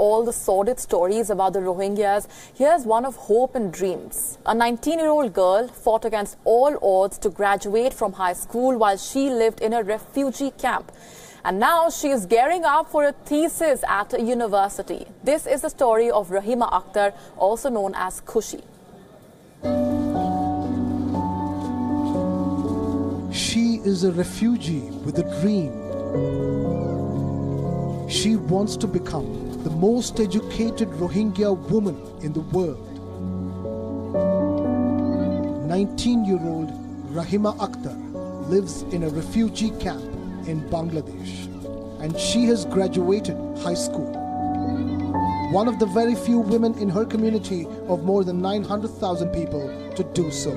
all the sordid stories about the Rohingyas, here's one of hope and dreams. A 19-year-old girl fought against all odds to graduate from high school while she lived in a refugee camp. And now she is gearing up for a thesis at a university. This is the story of Rahima Akter, also known as Khushi. She is a refugee with a dream. She wants to become the most educated Rohingya woman in the world. 19-year-old Rahima Akter lives in a refugee camp in Bangladesh, and she has graduated high school. One of the very few women in her community of more than 900,000 people to do so.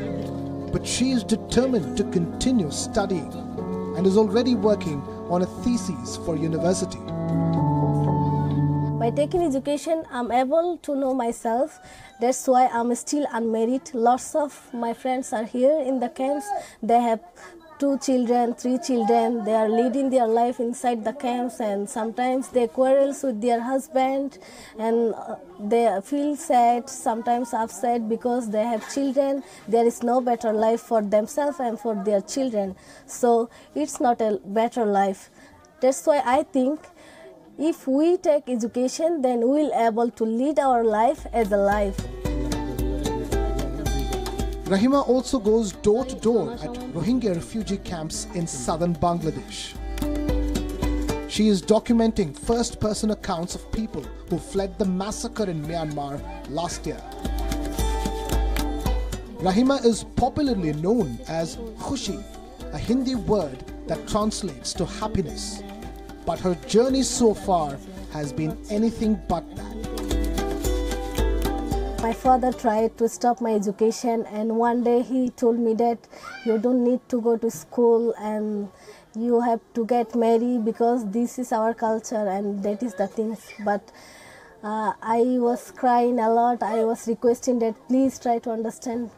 But she is determined to continue studying and is already working on a thesis for university. By taking education, I'm able to know myself. That's why I'm still unmarried. Lots of my friends are here in the camps. They have 2 children, 3 children. They are leading their life inside the camps, and sometimes they quarrel with their husband and they feel sad, sometimes upset because they have children. There is no better life for themselves and for their children. So it's not a better life. That's why I think if we take education, then we will be able to lead our life as a life. Rahima also goes door to door at Rohingya refugee camps in southern Bangladesh. She is documenting first-person accounts of people who fled the massacre in Myanmar last year. Rahima is popularly known as Khushi, a Hindi word that translates to happiness. But her journey so far has been anything but that. My father tried to stop my education, and one day he told me that you don't need to go to school and you have to get married because this is our culture and that is the things. But I was crying a lot. I was requesting that please try to understand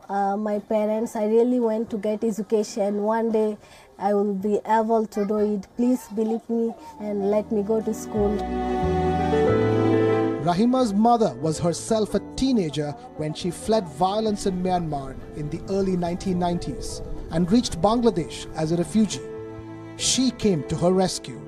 my parents. I really want to get education. One day I will be able to do it. Please believe me and let me go to school. Rahima's mother was herself a teenager when she fled violence in Myanmar in the early 1990s and reached Bangladesh as a refugee. She came to her rescue.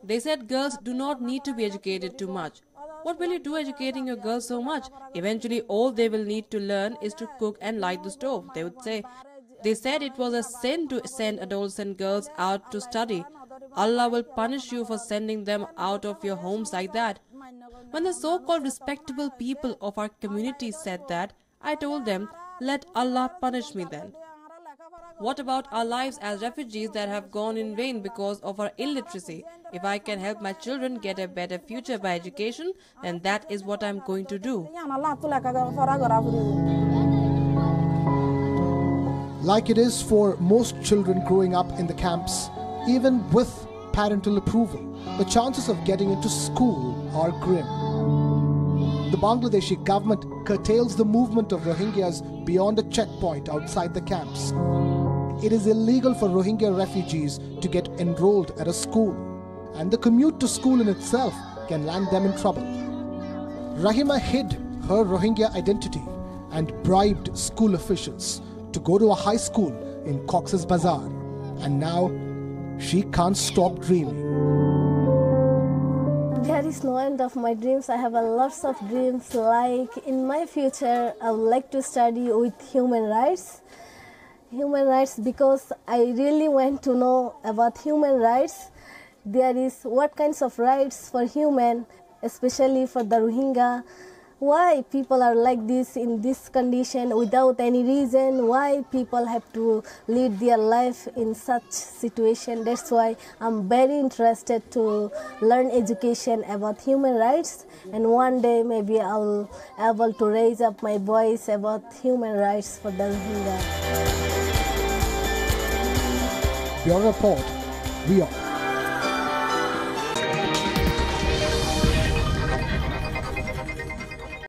They said girls do not need to be educated too much. What will you do educating your girls so much? Eventually all they will need to learn is to cook and light the stove, they would say. They said it was a sin to send adolescent girls out to study. Allah will punish you for sending them out of your homes like that. When the so-called respectable people of our community said that, I told them, let Allah punish me then. What about our lives as refugees that have gone in vain because of our illiteracy? If I can help my children get a better future by education, then that is what I'm going to do. Like it is for most children growing up in the camps, even with parental approval, the chances of getting into school are grim. The Bangladeshi government curtails the movement of Rohingyas beyond a checkpoint outside the camps. It is illegal for Rohingya refugees to get enrolled at a school, and the commute to school in itself can land them in trouble. Rahima hid her Rohingya identity and bribed school officials to go to a high school in Cox's Bazar, and now she can't stop dreaming. There is no end of my dreams. I have lots of dreams. Like in my future, I would like to study with human rights. Human rights, because I really want to know about human rights. There is what kinds of rights for human, especially for the Rohingya. Why people are like this in this condition without any reason? Why people have to lead their life in such situation? That's why I'm very interested to learn education about human rights, and one day maybe I'll able to raise up my voice about human rights for the Rohingya. Your report, Wion.